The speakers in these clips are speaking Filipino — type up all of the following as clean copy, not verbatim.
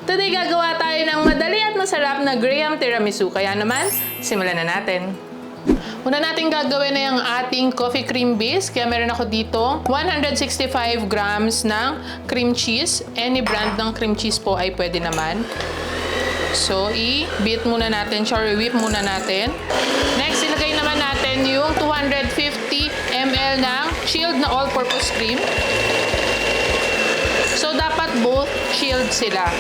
Today gagawa tayo ng madali at masarap na Graham tiramisu. Kaya naman, simulan na natin. Una natin gagawin na yung ating coffee cream base. Kaya meron ako dito 165 grams ng cream cheese. Any brand ng cream cheese po ay pwede naman. So, i-beat muna natin siya, whip muna natin. Next, ilagay naman natin yung 250 ml ng chilled na all-purpose cream. So, dapat both chilled sila.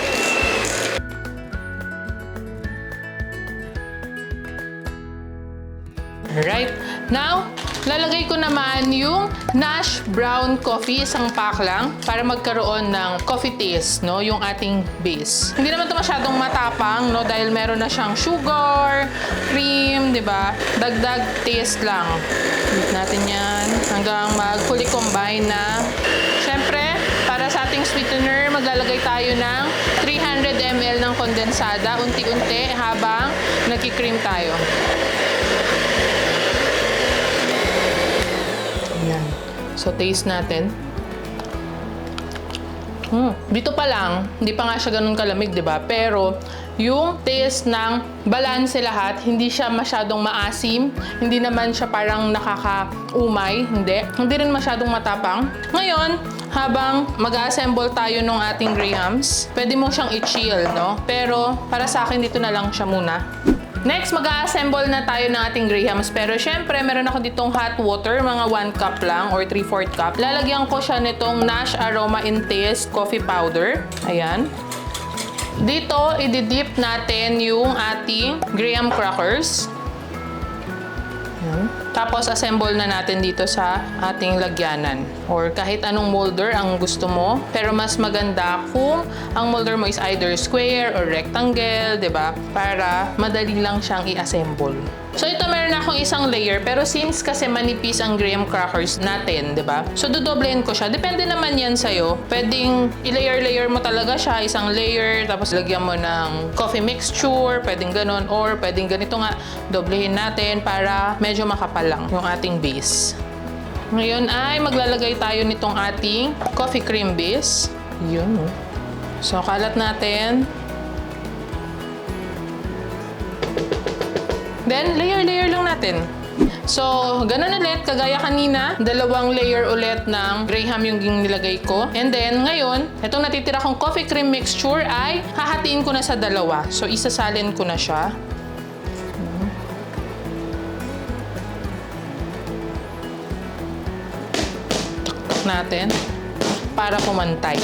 Alright. Now, lalagay ko naman yung Nash Brown Coffee, isang pack lang, para magkaroon ng coffee taste, no? Yung ating base. Hindi naman ito masyadong matapang, no? Dahil meron na siyang sugar, cream, di ba? Dagdag taste lang. Hit natin yan hanggang mag-fully combine na. Siyempre, para sa ating sweetener, maglalagay tayo ng 300 ml ng kondensada, unti-unti habang nagki-cream tayo. Ayan. So, taste natin. Dito pa lang, hindi pa nga siya ganun kalamig, di ba? Pero, yung taste ng balanse lahat, hindi siya masyadong maasim, hindi naman siya parang nakakaumay, hindi. Hindi rin masyadong matapang. Ngayon, habang mag-assemble tayo ng ating Grahams, pwede mo siyang i-chill, no? Pero, para sa akin, dito na lang siya muna. Next, mag-assemble na tayo ng ating Grahams. Pero syempre, meron ako ditong hot water, mga 1 cup lang or 3/4 cup. Lalagyan ko siya nitong Nash Aroma Intense Coffee Powder. Ayan. Dito, i-dip natin yung ating Graham crackers. Ayan. Tapos, assemble na natin dito sa ating lagyanan. Or kahit anong molder ang gusto mo. Pero mas maganda kung ang molder mo is either square or rectangle, di ba? Para madali lang siyang i-assemble. So, ito meron akong isang layer. Pero since kasi manipis ang graham crackers natin, di ba? So, dodoblein ko siya. Depende naman yan sa'yo. Pwedeng i-layer-layer mo talaga siya. Isang layer. Tapos, lagyan mo ng coffee mixture. Pwedeng ganon. Or pwedeng ganito nga. Doblehin natin para medyo makapal lang yung ating base. Ngayon ay maglalagay tayo nitong ating coffee cream base. Yun. So, kalat natin. Then, layer-layer lang natin. So, ganun ulit. Kagaya kanina, 2 layer ulit ng Graham yung nilagay ko. And then, ngayon, itong natitira kong coffee cream mixture ay hahatiin ko na sa 2. So, isasalin ko na siya. Natin para pumantay.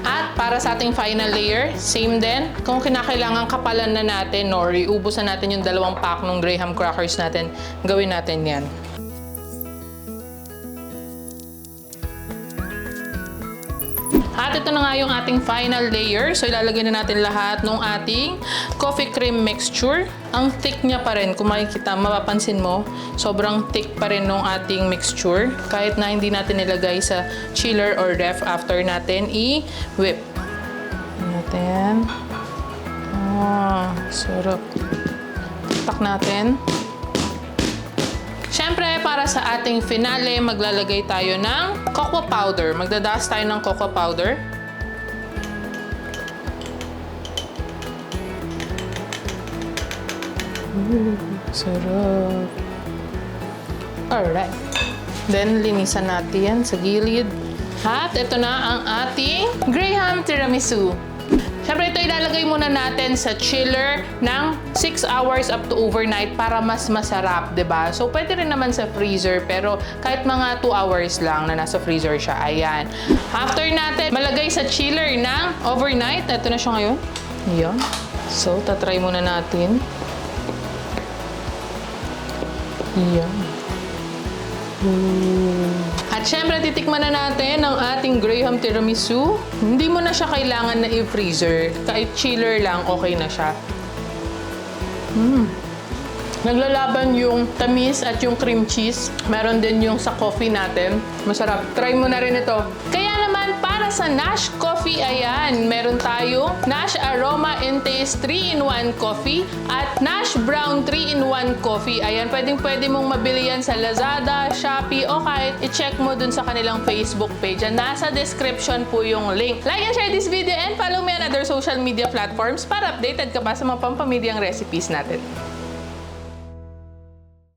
At para sa ating final layer, same din. Kung kinakailangan kapalan na natin or iubos na natin yung 2 pack ng Graham crackers natin, gawin natin yan. At ito na nga yung ating final layer. So, ilalagay na natin lahat ng ating coffee cream mixture. Ang thick niya pa rin. Kung makikita, mapapansin mo, sobrang thick pa rin ng ating mixture. Kahit na hindi natin nilagay sa chiller or ref after natin i-whip. Natin. Oh, sarap. Tak natin. Siyempre, para sa ating finale, maglalagay tayo ng cocoa powder. Magdadust tayo ng cocoa powder. Sarap. Alright. Then, linisan natin sa gilid. At ito na ang ating Graham tiramisu. Siyempre, ito ilalagay muna natin sa chiller ng 6 hours up to overnight para mas masarap, 'di ba? So, pwede rin naman sa freezer, pero kahit mga 2 hours lang na nasa freezer siya. Ayan. After natin malagay sa chiller ng overnight, ito na siya ngayon. Ayan. So, tatry muna natin. Ayan. At syempre, titikman na natin ang ating Graham tiramisu. Hindi mo na siya kailangan na i-freezer. Kahit chiller lang, okay na siya. Naglalaban yung tamis at yung cream cheese. Meron din yung sa coffee natin. Masarap. Try mo na rin ito. Kaya naman, para Para sa Nash Coffee, ayan, meron tayong Nash Aroma and Taste 3-in-1 Coffee at Nash Brown 3-in-1 Coffee. Ayan, pwede mong mabili yan sa Lazada, Shopee, o kahit i-check mo dun sa kanilang Facebook page. Yan, nasa description po yung link. Like and share this video and follow me on other social media platforms para updated ka pa sa mga pampamilyang recipes natin.